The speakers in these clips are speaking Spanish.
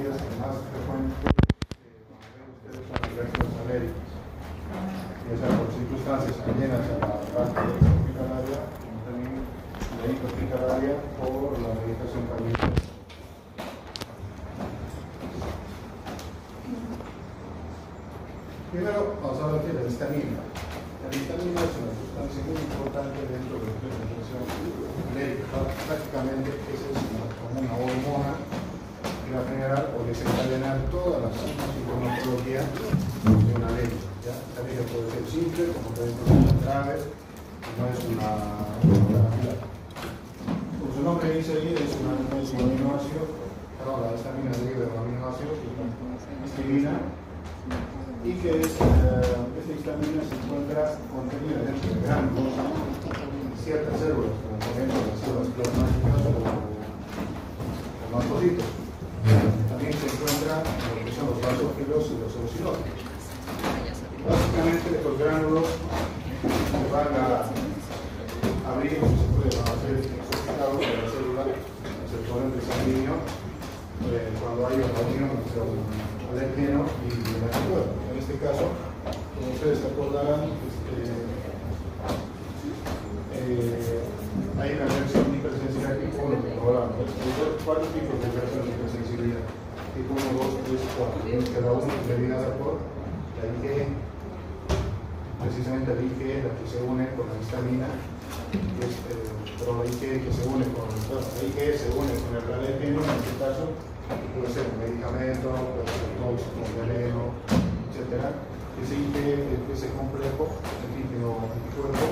patologías más frecuentes ustedes son las reacciones alérgicas, ya sea por circunstancias ajenas a la parte hospitalaria, como también la hospitalaria o la vegetación carnívora. Primero vamos a hablar de la histamina. La histamina es una sustancia muy importante dentro de lo que es la reacción alérgica. Prácticamente esa es como una hormona que va a generar o desencadenar todas las sintomatologías de una alergia. ¿Ya? La alergia puede ser simple, como puede ser grave, no es una enfermedad. Como su nombre dice ahí, es un aminoácido, perdón, la histamina deriva de un aminoácido, que es la histamina, y que esta histamina se encuentra contenida dentro de gránulos de ciertas células, como por ejemplo las células plasmáticas o mastocitos. También se encuentra en lo que son los basófilos y los eosinófilos. Básicamente estos gránulos se van a abrir, se pueden hacer exofilados de la célula, el torrente sanguíneo, cuando hay una unión entre un alérgeno y el anticuerpo. En este caso, como ustedes se acordarán, hay una reacción de hipersensibilidad tipo 1 que hablamos. Hay 4 tipos de reacción de hipersensibilidad: tipo 1, 2, 3, 4. Que la 1 es derivada por la IgE, precisamente la IgE, la que se une con la histamina, pero la IgE que se une con el alérgeno, en este caso, puede ser un medicamento, puede ser tóxico, un veneno, etc. Ese complejo, ese típico anticuerpo,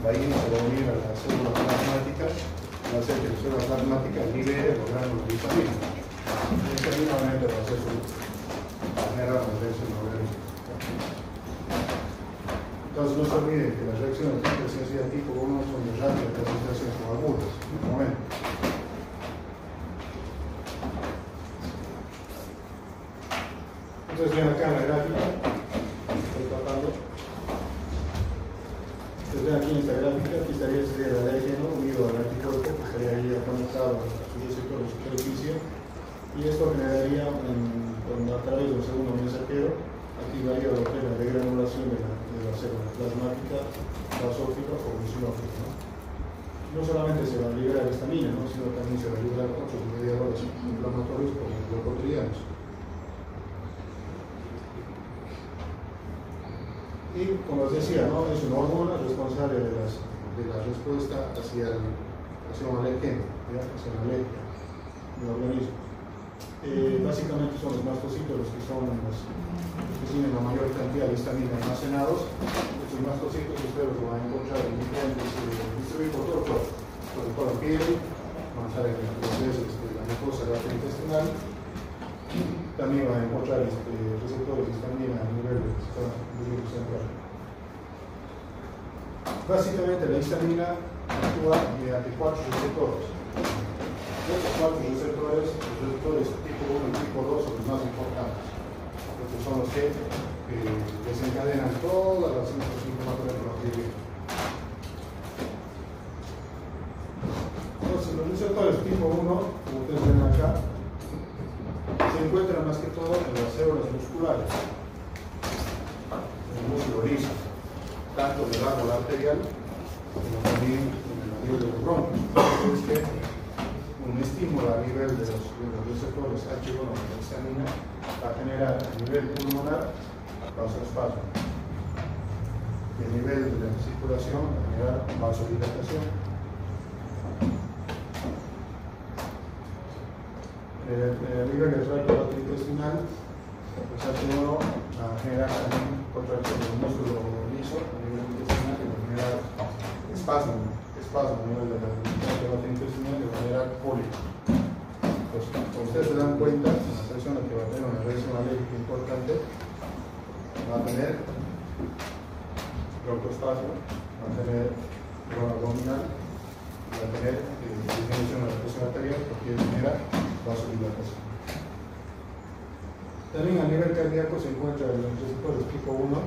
de ahí se va a unir a las células plasmáticas, va a hacer que las células plasmáticas liberen los gránulos de histamina. La histamina obviamente va a ser generar una reacción alérgica. Entonces no se olviden que las reacciones de hipersensibilidad tipo 1 son de rápida presentación con agudas. Un momento. Entonces ven acá en la gráfica, estoy tratando. Entonces ven aquí en esta gráfica, aquí sería el alérgeno unido al anticuerpo, que estaría ahí conectado a su receptor de superficie, y esto generaría, a través de un segundo mensajero, activaría lo que es la degranulación de la célula plasmática, basófila o eosinófila. No solamente se va a liberar histamina, sino también se va a liberar otros mediadores inflamatorios como los leucotrienos. Y como les decía, es una hormona responsable de la respuesta hacia un alérgeno, hacia una alergia del organismo. Básicamente son los mastocitos los que tienen la mayor cantidad de histamina almacenados. Estos mastocitos ustedes los van a encontrar en diferentes distribuidos por todo el cuerpo, sobre todo la piel, van a estar en la mucosa gastrointestinal. También van a encontrar receptores de histamina a nivel del sistema central. Básicamente la histamina actúa mediante 4 receptores. Estos 4 receptores, los receptores tipo 1 y tipo 2, son los más importantes, porque son los que desencadenan todas las sintomatologías de la piel. Entonces los receptores tipo 1, como ustedes ven acá, se encuentran más que todo en las células musculares, en el músculo liso, tanto del árbol arterial como también en el nivel de los bronquios. Es que un estímulo a nivel de los receptores H1 de la histamina va a generar a nivel pulmonar vasoespasmo, y a nivel de la circulación va a generar vasodilatación. A nivel del tracto gastrointestinal, pues H1 va a generar también contracción del músculo liso a nivel intestinal, que va a generar espasmo a nivel del tracto gastrointestinal, que va a generar cólico. Pues, como ustedes se dan cuenta, una persona que va a tener una reacción alérgica importante va a tener broncoespasmo, va a tener dolor abdominal, va a tener disminución de la presión arterial, porque genera vasodilatación. También a nivel cardíaco se encuentran los receptores tipo 1,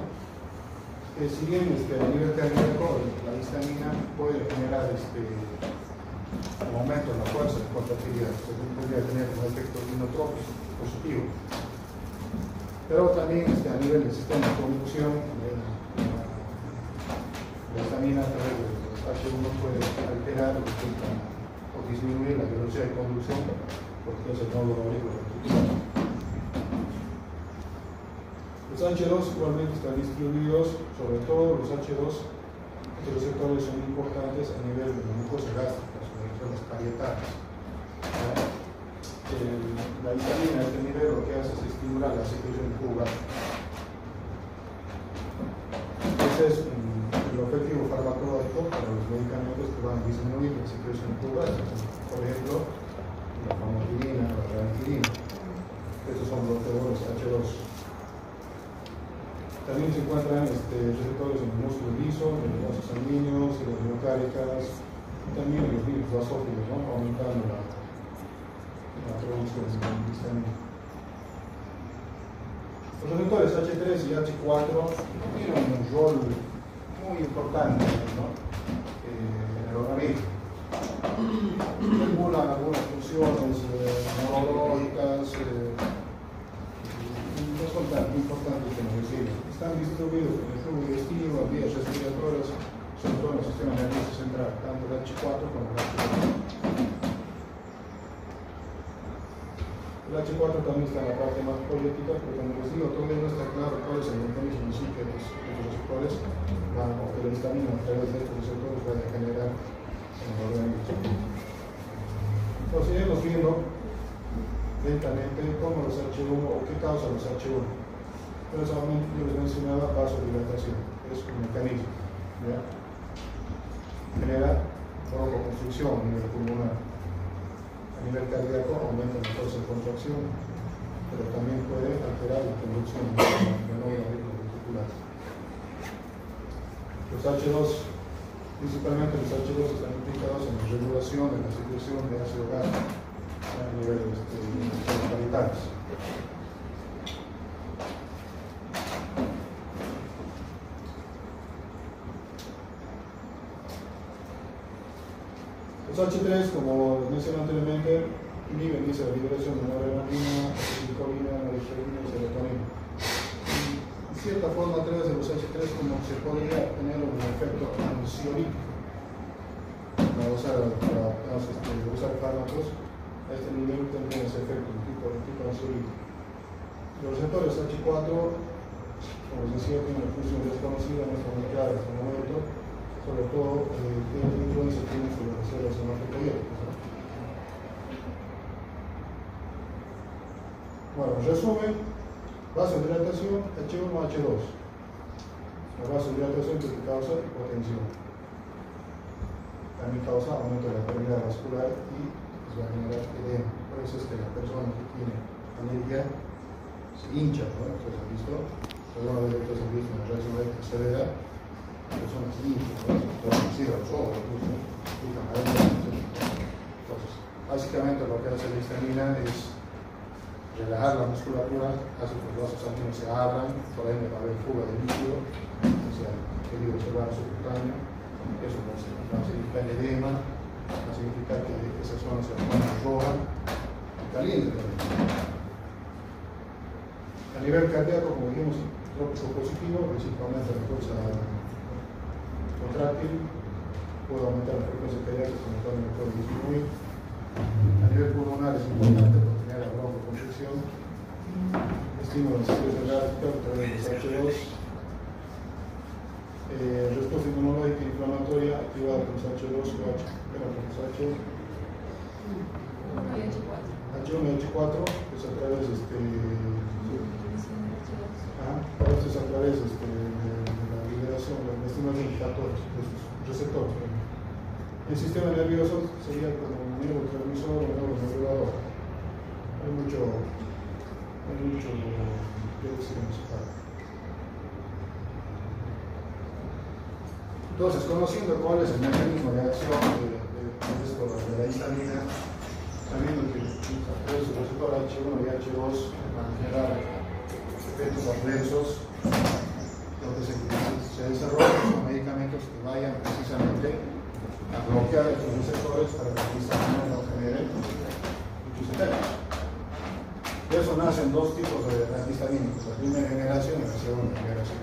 que si bien a nivel cardíaco la histamina puede generar un aumento en la fuerza de contractilidad, podría tener un efecto inotrópico. positivo. Pero también a nivel del sistema de conducción, la histamina a través de los H1 puede alterar o disminuir la velocidad de conducción, porque es el nódulo auricular. Los H2 igualmente están distribuidos, sobre todo los H2, estos receptores son importantes a nivel de la mucosa gástrica, sobre todo las parietales. La histamina a este nivel lo que hace es estimular la secreción de fuga. Ese es el objetivo farmacológico para los medicamentos que van a disminuir la secreción de fuga, por ejemplo, la famotidina, la ranitidina. Estos son los receptores H2. También se encuentran receptores en el músculo liso, en los vasos sanguíneos, en las miocárdicas, y también en los virus basófilos, ¿no? Aumentando la producción de histamina. Los receptores H3 y H4 tienen un rol muy importante, ¿no? En el organismo. Regulan algunas funciones neurológicas, no son tan importantes como decimos. Están distribuidos en el flujo digestivo, en vías respiratorias, sobre todo en el sistema nervioso central, tanto el H4 como el H4. El H4 también está en la parte más política, pero como les digo, todavía no está claro cuál es el mecanismo en sí que los receptores van, o que la histamina a través de estos receptores va a generar en el organismo. Entonces, iremos viendo lentamente cómo los H1 o qué causa los H1. Pero solamente yo les mencionaba vasodilatación, es un mecanismo. ¿Ya? Genera broncoconstricción a nivel pulmonar. A nivel cardíaco aumenta la fuerza de contracción, pero también puede alterar la conducción de nódulo auricular. Los H2, principalmente los H2 están implicados en la regulación de la secreción de ácido gástrico a nivel de los parietales. Los H3, como les mencioné anteriormente, inhiben la liberación de noradrenalina, acetilcolina, noradrenalina y serotonina. De cierta forma, a través de los H3 como se podría tener un efecto ansiolítico. Para usar fármacos, a este nivel tendría ese efecto, un tipo ansiolítico. Los receptores H4, como les decía, tienen una función desconocida, no está muy clara en este momento. Sobre todo, qué influencia tiene sobre las células hematopoyéticas. Bueno, en resumen, vasodilatación H1 H2. La vasodilatación que causa hipotensión. También causa aumento de la permeabilidad vascular y va a generar edema. Por eso es que la persona que tiene alergia se hincha, ¿no? Ustedes han visto, alguna vez ustedes han visto una reacción alérgica severa. La persona se hincha, cierra los ojos, entonces, básicamente lo que hace la histamina es relajar la musculatura, hace que los vasos sanguíneos se abran, por ende va a haber fuga de líquido, o sea, el líquido se va a subcutáneo, eso va a significar edema, va a significar que esa zona se pone roja y caliente también. A nivel cardíaco, como dijimos, trópico positivo, principalmente la fuerza contráctil, puede aumentar la frecuencia cardíaca, como también puede disminuir. A nivel pulmonar es importante porque genera broncoconstricción, estímulo de secreción gástrica a través de los H2, respuesta inmunológica e inflamatoria activada por los H2 y los H1 y H4, es a través de a través de la liberación, de la estimulación de factores, de sus receptores. El sistema nervioso sería como un neurotransmisor o neuromodulador. Hay mucho que decir en esa parte. Entonces, conociendo cuál es el mecanismo de acción de la histamina, sabiendo que el receptor H1 y H2 van a generar efectos adversos, lo que se desarrollan son medicamentos que vayan precisamente a bloquear estos receptores para que la histamina no genere muchos efectos. De eso nacen dos tipos de antihistamínicos, la primera generación y la segunda generación.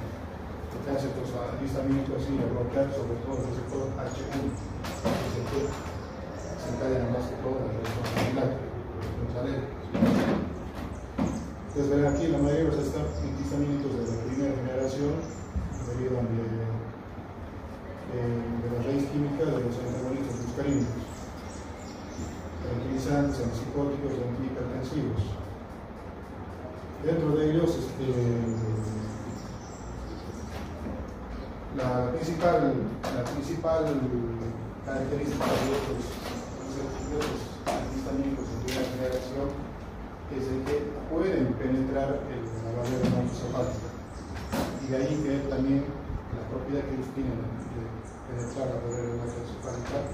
Lo que hace estos antihistamínicos así, a bloquear sobre todo el receptor H1, que se encadena más que todo en la reacción alérgica. Entonces ven aquí la mayoría de los antihistamínicos de la primera generación derivan de la raíz química de los antagonistas muscarínicos, tranquilizantes, antipsicóticos y antihipertensivos. Dentro de ellos, la principal característica de estos antihistamínicos de primera generación es el que pueden penetrar la barrera hematoencefálica, y de ahí que también la propiedad que ellos tienen de penetrar la barrera hematoencefálica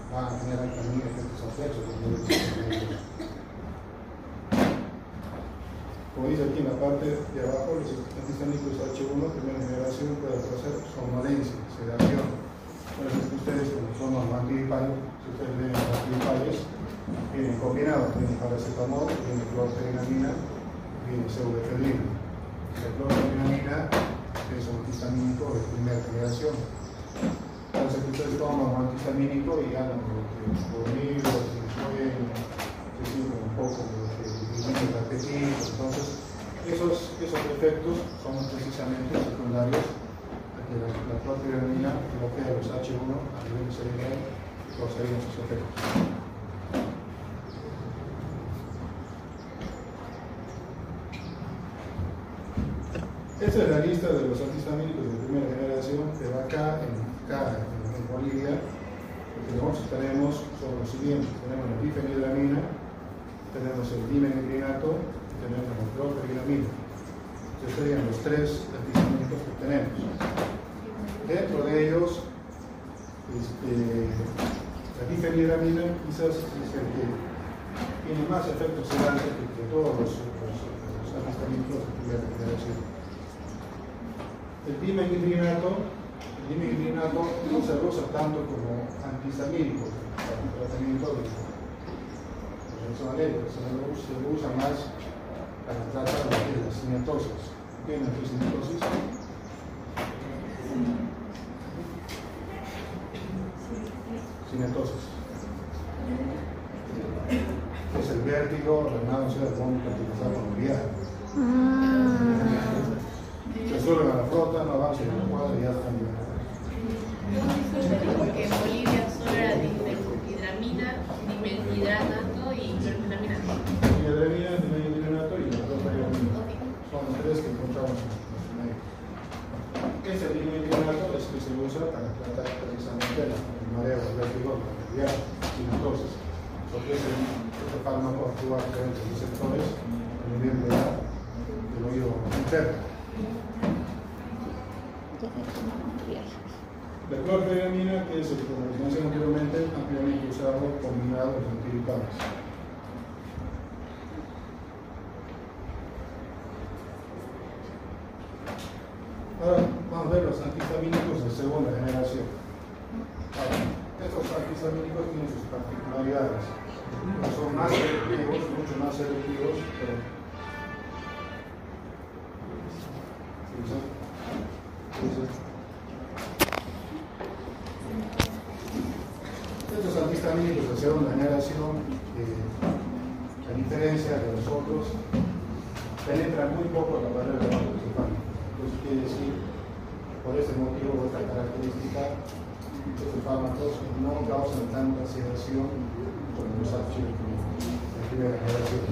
va a generar también efectos adversos. Como dice aquí en la parte de abajo, los antihistamínicos H1 primera generación pueden hacer somnolencia, sedación. Entonces ustedes, como son los antigripales, si ustedes ven los antigripales, vienen combinados, viene paracetamol, viene clorfenamina, viene pseudoefedrina. La clorfenamina es un antihistamínico de primera generación. Entonces ustedes toman un antihistamínico y ganan dormir, sin sueño, se sienten un poco disminuye el apetito. Entonces esos efectos son precisamente secundarios a que la clorfenamina bloquea los H1 a nivel cerebral y causarían sus efectos. Esta es la lista de los antihistamínicos de primera generación, pero acá en Bolivia, lo que nosotros tenemos son los siguientes: tenemos la difenhidramina, tenemos el dimetilgrinato y tenemos la clorfenamina. Estos serían los tres antihistamínicos que tenemos. Dentro de ellos, la difenhidramina quizás es el que tiene más efectos sedantes que todos los antihistamínicos de primera generación. El dimetilgrinato no se usa tanto como antihistamínico para el tratamiento de la reacción alérgica, sino se usa más para tratar de las cinetosis. ¿Qué es la cinetosis? Cinetosis. Es el vértigo, la náusea, el vómito que nos da con el viaje. Se suelen a la flota, no avanzan en la cuadra y ya están liberados. Porque en Bolivia solo era difenhidramina, dimetilgranato y clorfenamina. Difenhidramina, dimetilgranato y la clorfenamina. Son los tres que encontramos en los médicos. Este dimetilgranato es que se usa para tratar precisamente el mareo, el vértigo, la realidad, entonces, porque este fármaco actúa a través de receptores a nivel del oído interno. La clorfenamina, que es el que mencioné anteriormente, ampliamente usado combinado con antigripales. Ahora vamos a ver los antihistamínicos de segunda generación. Ahora, estos antihistamínicos tienen sus particularidades. Son más selectivos, mucho más selectivos, pero estos antihistamínicos de segunda generación, a diferencia de los otros, penetran muy poco la barrera hematoencefálica. Entonces quiere decir, por ese motivo, esta característica, estos fármacos no causan tanta sedación como los H de primera generación.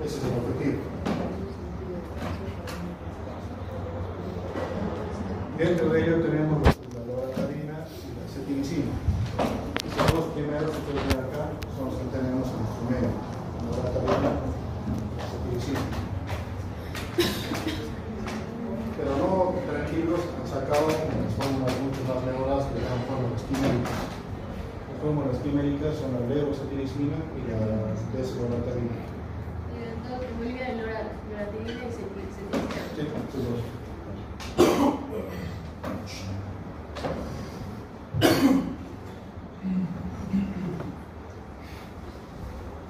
Ese es el objetivo. Dentro de ello tenemos la loratadina y la cetiricina. Los dos primeros que ustedes ven acá son los que tenemos en nuestro medio: la loratadina y la cetiricina. Pero no tranquilos, han sacado unas fórmulas mucho más mejoradas que llaman fórmulas quiméricas. Las fórmulas quiméricas son la levocetiricina y la desloratadina. En Bolivia, loratadina y cetiricina. Sí, estos dos.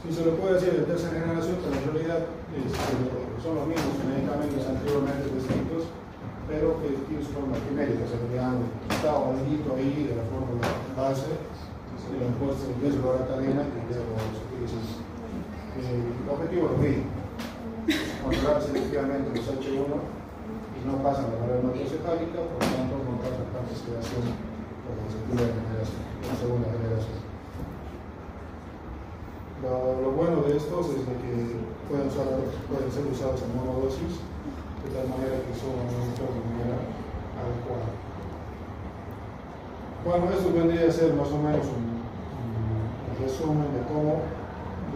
Sí, se lo puede decir de tercera generación, pero en realidad son los mismos medicamentos anteriormente descritos, pero que tienen su forma genérica, se le han quitado un hito ahí de la fórmula base, se le han puesto desloratadina y luego se utiliza. El objetivo es lo mismo, controlar selectivamente los H1 y no pasan la barrera hematoencefálica, por lo tanto no causan tanta sedación como la segunda generación, la segunda generación. Lo bueno de estos es de que pueden ser usados en monodosis, de tal manera que son administrados de manera adecuada. Bueno, esto vendría a ser más o menos un resumen de cómo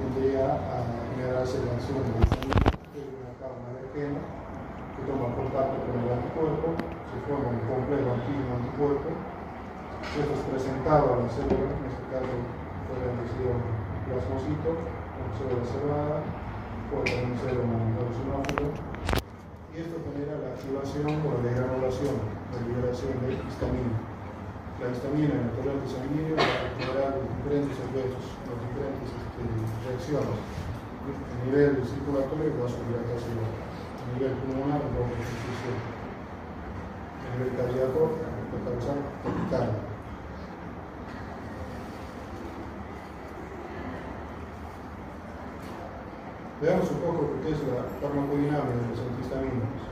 vendría a generarse la acción de la histamina, que es una cama de quema que toma contacto con el anticuerpo, se forma un complejo antígeno-anticuerpo, esto es presentado a la célula, en este caso podría decir un plasmocito, una célula cerrada, puede también ser un eosinófilo, y esto genera la activación o la degranulación, la liberación de histamina. La histamina en el torrente sanguíneo va a generar diferentes efectos, las diferentes reacciones. A nivel circulatorio va a subir la vasodilatación, a nivel pulmonar va a broncoconstricción, a nivel cardíaco va a causar taquicardia. Veamos un poco lo que es la farmacodinámica de los antihistamínicos.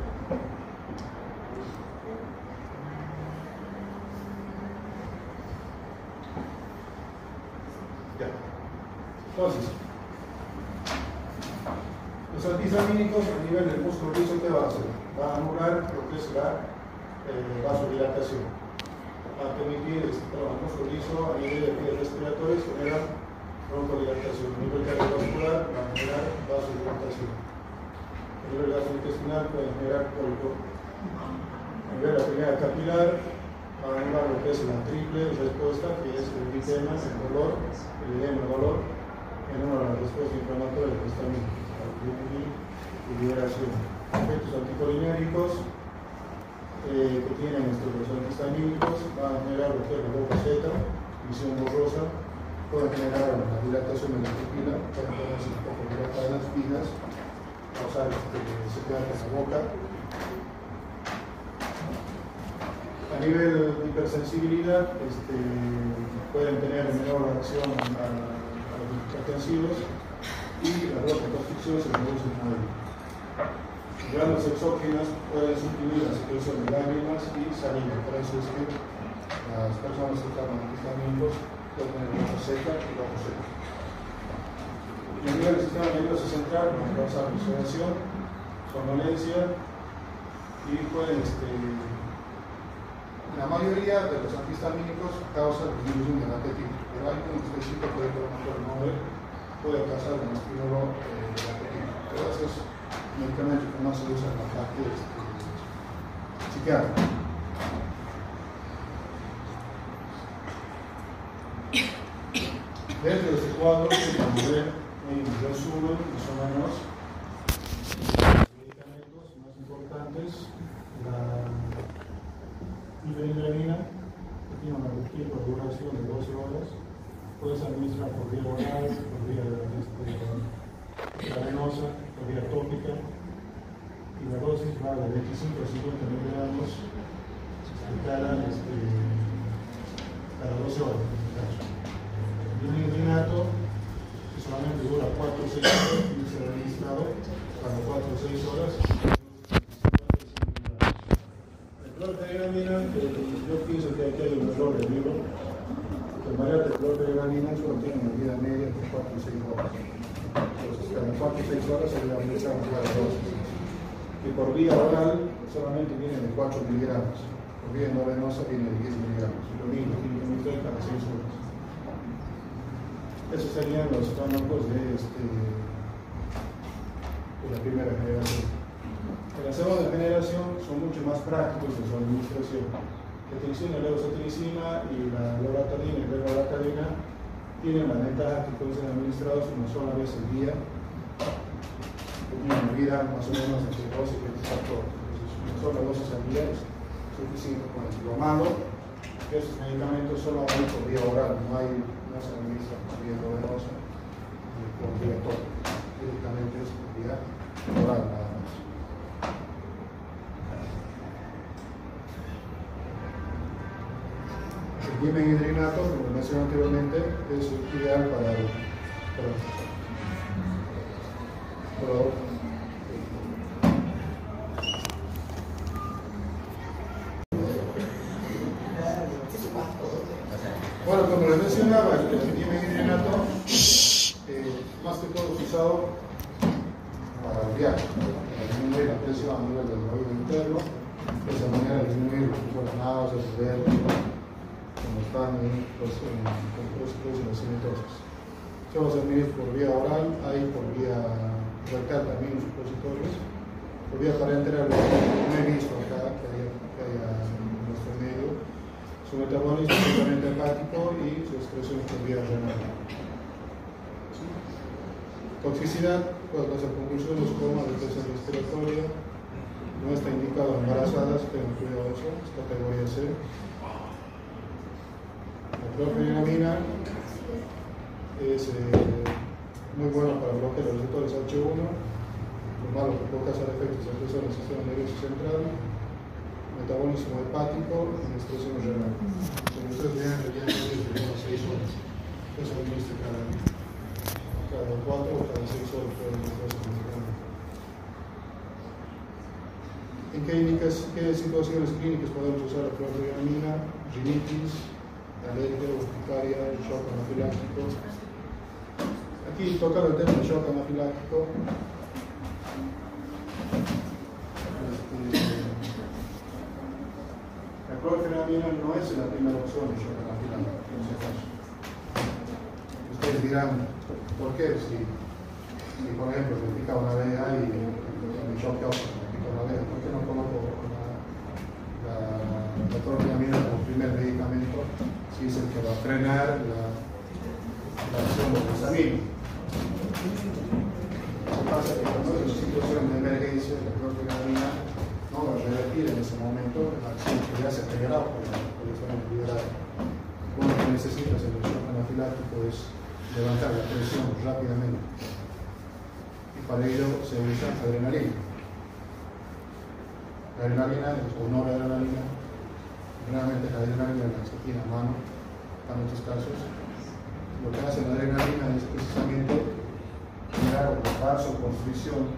Ya. Entonces, los antihistamínicos a nivel del músculo liso, ¿qué va a hacer? Va a anular lo que es la vasodilatación. Va a permitir el músculo liso a nivel de vías respiratorias generar broncodilatación. A nivel cardiovascular va a generar vasodilatación. A nivel gastrointestinal puede generar cólico. A nivel de la primera capilar va a anular lo que es la triple respuesta, que es el edema, el dolor, el edema, el dolor, en una de las respuestas inflamatorias del histamínico, y liberación. Efectos anticolinéricos que tienen los antihistamínicos van a generar lo que es la boca seca, visión borrosa, pueden generar la dilatación de la pupila, pueden ponerse un poco dilatadas, fijas, causar sequedad en la boca. A nivel de hipersensibilidad, pueden tener menor reacción a los hipertensivos y la broncoconstricción se reduce en muelle. Glándulas exógenas pueden suprimir la secreción de lágrimas y saliva, por eso es que las personas que toman antihistamínicos pueden tener la boca seca y la boca seca. A nivel del sistema nervioso central pueden causar sudoración, somnolencia y pueden la mayoría de los antihistamínicos causan disminución del apetito, pero hay un específico que el nombre puede causar un estímulo del apetito. Pero esos medicamentos que más se usan en la parte psiquiátrica. Dentro de este cuadro, vamos a ver un resumen más o menos los medicamentos más importantes. La ivermectina, que tiene una duración de 12 horas, puede ser administrada por vía oral, por vía venosa, por vía tópica, y la dosis va de 25 a 50 miligramos cada 12 horas. El ivermectina, que solamente dura 4 o 6 horas, tiene que ser administrado cada 4 o 6 horas. Clorfeniramina, yo pienso que aquí hay un error del libro, que el variante de clorfeniramina solo tiene una vida media de 4 o 6 horas. Entonces, cada 4 o 6 horas se debe administrar una dosis. Que por vía oral solamente viene de 4 miligramos, por vía no venosa viene de 10 miligramos. Lo mismo, tiene que administrar cada 6 horas. Esos serían los fármacos de la primera generación. En la segunda generación son mucho más prácticos en su administración. La tensión de levocetiricina y la loratadina y la loratadina tienen la ventaja que pueden ser administrados una sola vez al día, que tienen una vida más o menos entre 12 y 24 horas. Entonces, una sola dosis al día es suficiente con eso. Lo malo es que estos medicamentos solo hay por vía oral, no se administran por vía venosa ni por vía tópica, directamente es por vía oral nada más. El dimenhidrinato, como mencioné anteriormente, es ideal para bueno, como les mencionaba, el dimenhidrinato más que todo es usado para el viaje, para disminuir la presión a nivel del oído interno, de esa manera disminuir los náuseas, el vértigo, cuando están en las sinetosis. Se los administra por vía oral, hay por vía rectal también los supositorios. Por vía parenteral no he visto acá que haya en nuestro medio. Su metabolismo es totalmente hepático y su excreción por vía renal. ¿Sí? Toxicidad, puede causar convulsiones, coma, depresión respiratoria. No está indicado en embarazadas, tengan cuidado eso, es categoría C. La clorfeniramina es muy bueno para bloquear los receptores H1, lo malo que puede causar efectos adversos en el sistema nervioso central, metabolismo hepático y excreción renal. Como ustedes vean, requieren de unas 6 horas. Eso lo viste cada 4 o cada 6 horas pueden hacerse medicamentos. ¿En qué situaciones clínicas podemos usar la clorfeniramina? Rinitis, alergia, urticaria, shock anafiláctico. Aquí tocar el tema del shock anafiláctico. La clorfeniramina no es la primera opción de shock anafiláctico, en ese caso. Ustedes dirán, ¿por qué? Si por ejemplo me pica una vea y me choca me pica una vea, ¿por qué no coloco la clorfeniramina como primer medicamento si es el que va a frenar la acción del histamínico? Lo que pasa es que cuando es una situación de emergencia, la clorfeniramina no va a revertir en ese momento la acción que ya se ha generado por el histamínico liberado. Lo que necesitas en el shock anafiláctico es levantar la presión rápidamente y para ello se usa adrenalina. La adrenalina o no la adrenalina, generalmente la adrenalina la se tiene a mano para muchos casos. Lo que hace la adrenalina es precisamente generar una vasoconstricción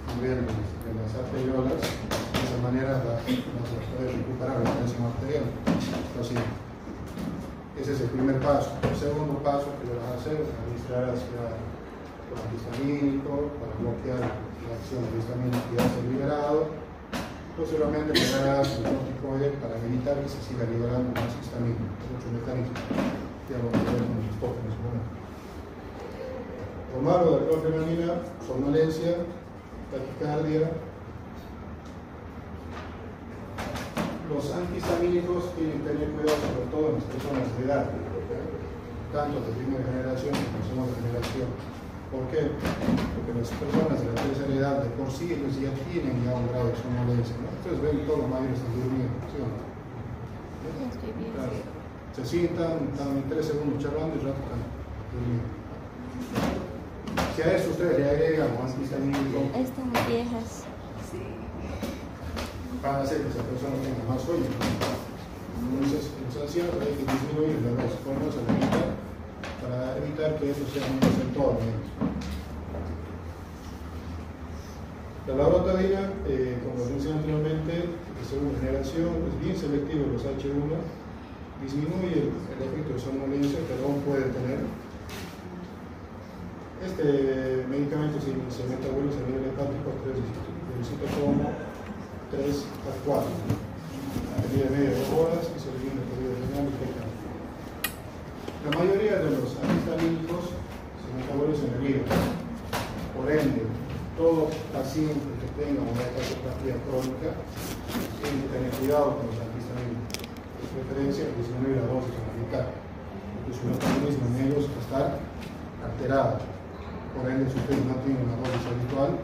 a nivel de las arteriolas, de esa manera vas a poder recuperar la presión arterial. Entonces, ese es el primer paso. El segundo paso que le vas a hacer es administrar con antihistamínico para bloquear la acción del histamínico que ya se ha liberado. Posteriormente le darás el corticoide para evitar que se siga liberando más histamínico. Es otro mecanismo. Ya lo vamos a ver con los enfoques en ese momento. Lo malo de la clorfeniramina, somnolencia, taquicardia. Los antihistamínicos tienen que tener cuidado sobre todo en las personas de edad, tanto de primera generación como de segunda generación. ¿Por qué? Porque las personas de la tercera edad de por sí ellos ya tienen ya un grado de somnolencia, ¿no? Ustedes ven que todos los mayores están durmiendo, ¿sí o no? Claro. Se sientan, están en 3 segundos charlando y rato están durmiendo. Si a esto ustedes le agregan un antihistamínico, están viejas. van a hacer que esa persona tenga más sueño. Entonces, los ancianos hay que disminuir la dosis, por lo menos a la mitad, para evitar que eso sea un receptor. La laurotadina, como mencioné anteriormente, de segunda generación, es bien selectivo en los H1, disminuye el efecto de somnolencia, pero aún puede tener. Este medicamento se metaboliza a nivel hepático a 3 de citotomo, 3 a 4, a medida de media de horas y se elimina por vía renal y fecal. La mayoría de los antihistamínicos se metabolizan en el hígado. Por ende, todo paciente que tenga una hepatopatía crónica tiene que tener cuidado con los antihistamínicos. De preferencia, disminuir la dosis a la mitad, porque su metabolismo en ellos va a estar alterado. Por ende, si usted no tiene una dosis habitual,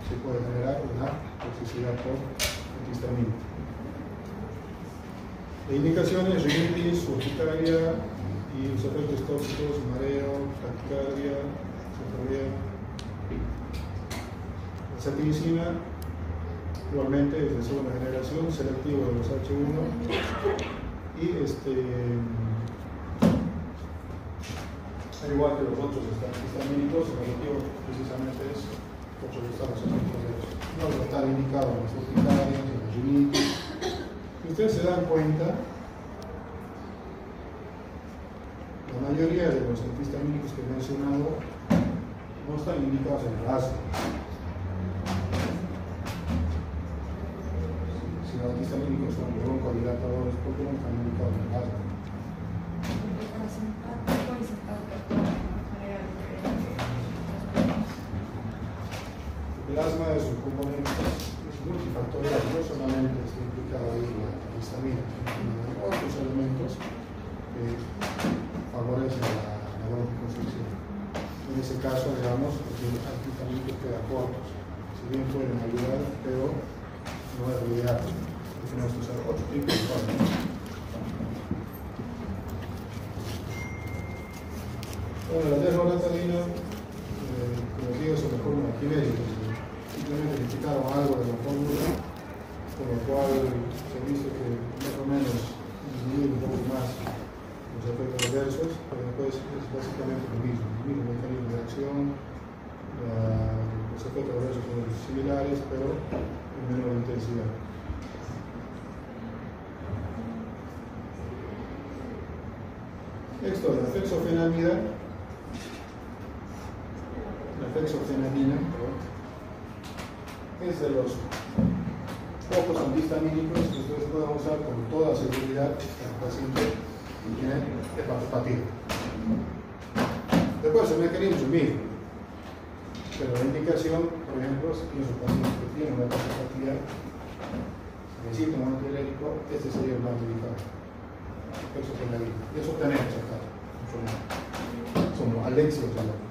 se puede generar una toxicidad por antihistamínico. La indicación es rinitis, urticaria y los efectos tóxicos, mareo, taquicardia, cefalea. Cetiricina, igualmente es de segunda generación, selectivo de los H1 y al igual que los otros histamínicos, el objetivo precisamente es contrarrestar los efectos de ellos. No está indicado en las urticarias, en la rinitis. Y ustedes se dan cuenta, la mayoría de los antihistamínicos que he mencionado no están indicados en el asma. Si los antihistamínicos son broncodilatadores, ¿por qué no están indicados en el asma? El asma es un componente multifactorial, no solamente está implicado ahí la histamina, sino otros elementos que favorecen la broncoconstricción. En ese caso, digamos, los antihistamínicos quedan cortos, si bien pueden ayudar, pero no es lo ideal. Tenemos que usar otro tipo de fármacos. Bueno, la desloratadina, como digo, es una fórmula quimérica. Simplemente criticaron algo de la fórmula, con lo cual se dice que más o menos disminuye un poco más los efectos adversos, pero después es básicamente lo mismo mecanismo de acción, los efectos adversos son similares, pero en menor intensidad. Esto de la fexofenamida, es de los pocos antihistamínicos que ustedes pueden usar con toda seguridad en el paciente que tiene hepatopatía. Después el mecanismo es el mismo, pero la indicación, por ejemplo, si tienes un paciente que tiene una hepatopatía, necesita un antialérgico, este sería el más indicado. Y eso tenemos acá, son alexios alérgicos.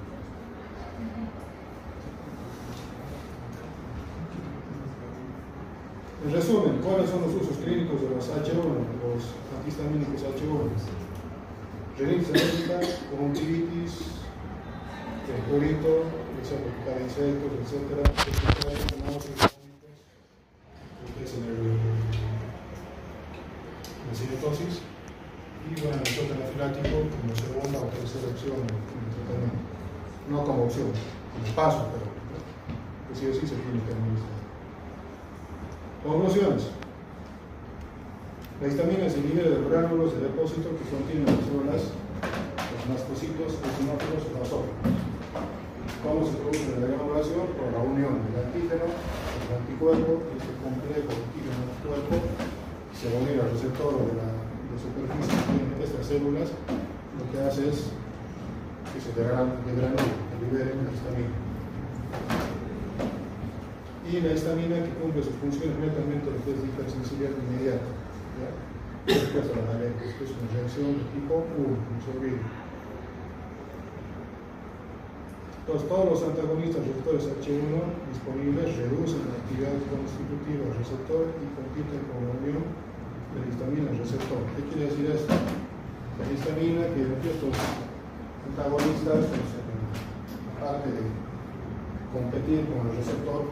En resumen, ¿cuáles son los usos clínicos de los H1, los antihistamínicos H1? Rinitis alérgica, conjuntivitis, prurito, deseo de picar insectos, etc. Náuseas, la cinetosis y bueno, el choque anafiláctico como segunda o tercera opción en el tratamiento. No como opción, como paso, pero que sí o sí se tiene que administrar. Conclusiones. La histamina es el nivel de gránulos de depósito que contienen las células, los mastocitos, los eosinófilos y las otras. ¿Cómo se produce la granulación? Por la unión del antígeno, del anticuerpo, este complejo antígeno-anticuerpo, se va a unir al receptor de la superficie que tienen estas células, lo que hace es que se degranule, que liberen la histamina. Y la histamina que cumple sus funciones netamente lo que es hipersensibilidad inmediata. Después de la alergia, esto es una reacción de tipo 1, absorbido. Entonces, todos los antagonistas receptores H1 disponibles reducen la actividad constitutiva del receptor y compiten con la unión de la histamina al receptor. ¿Qué quiere decir esto? La histamina que estos antagonistas, aparte de competir con el receptor,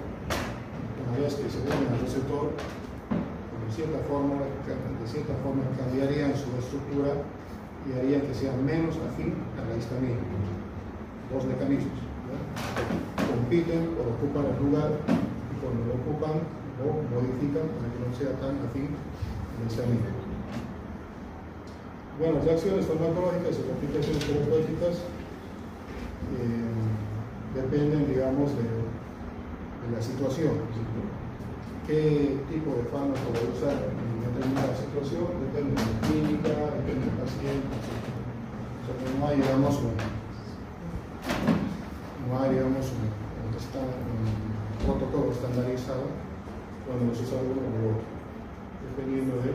una vez que se unen al receptor, de cierta forma cambiarían su estructura y harían que sea menos afín a la histamina. Dos mecanismos, compiten o ocupan el lugar y cuando lo ocupan lo modifican para que no sea tan afín a la histamina. Bueno, las acciones farmacológicas y las aplicaciones terapéuticas dependen, digamos, de la situación. ¿Qué tipo de fármaco voy a usar en determinada situación? Depende de la clínica, depende del paciente. O sea, no hay, digamos, un protocolo estandarizado cuando se usa uno u otro, dependiendo de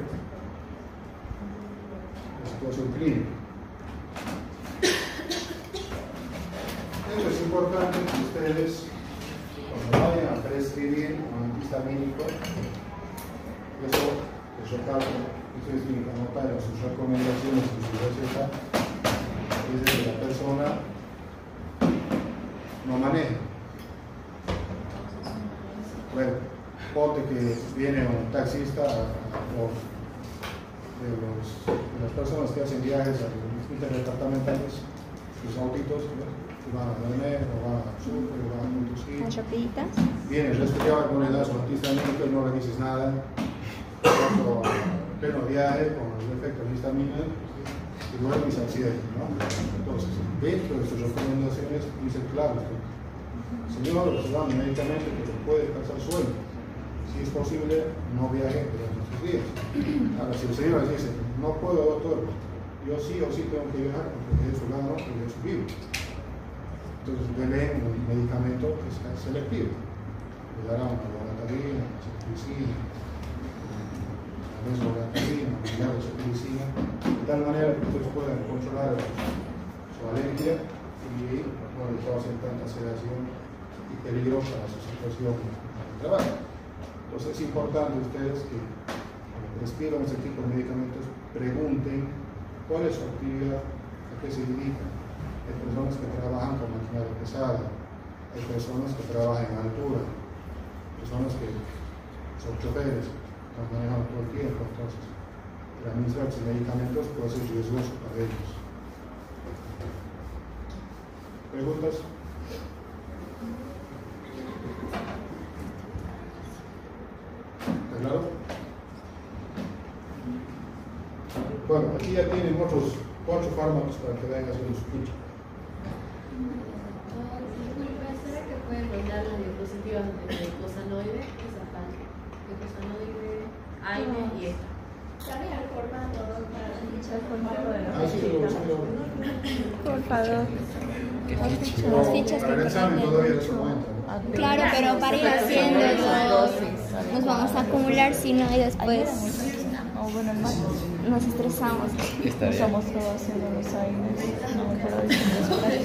la situación clínica. Eso es importante que ustedes, cuando vayan a prescribir un antihistamínico, eso les recalco, ustedes tienen que anotar en sus recomendaciones, en su receta, es de que la persona no maneja. Bueno, ponte que viene un taxista de las personas que hacen viajes a los interdepartamentales, sus autitos, ¿no? Que van a Belén, o van a Sur, o van a Montusquí. Las rapiditas. Viene el resfriado, no le das un antihistamínico y no le dices nada. Otro pleno viaje con el efecto de histamina y duerme y se accidente, ¿no? Entonces, dentro de sus recomendaciones dice claro, señor, se da un medicamento que le puede causar sueño. Si es posible, no viaje durante estos días. Ahora, si el señor dice, no puedo, doctor, yo sí o sí tengo que viajar porque de su lado y de su vivo. Entonces, denle un medicamento que sea selectivo. Le dará una loratadina, una ceftriaxona, una desloratadina, una ceftriaxona, de tal manera que ustedes puedan controlar su alergia y no le causen tanta sedación y peligro para su situación de trabajo. Entonces es importante ustedes que cuando prescriban ese tipo de medicamentos pregunten cuál es su actividad, a qué se dedican. Hay personas que trabajan con maquinaria pesada, hay personas que trabajan en altura, personas que son choferes, están manejando todo el tiempo, entonces el administrar sus medicamentos puede ser riesgoso para ellos. ¿Preguntas? ¿Está claro? Bueno, aquí ya tienen otros 8 fármacos para que vayan haciendo su ficha. ¿Será que pueden mandar las diapositivas de glucosanoide? Esa parte. Glucosanoide, AINE y esta. También el formato, ¿no? Para el formato de la Sí, Por favor. Pero Las fichas para el que examen tienen. todavía no se cuentan. Claro, pero para ir haciendo nos vamos a acumular, si no, y después nos estresamos. Estamos todos haciendo los aires. No me acuerdo de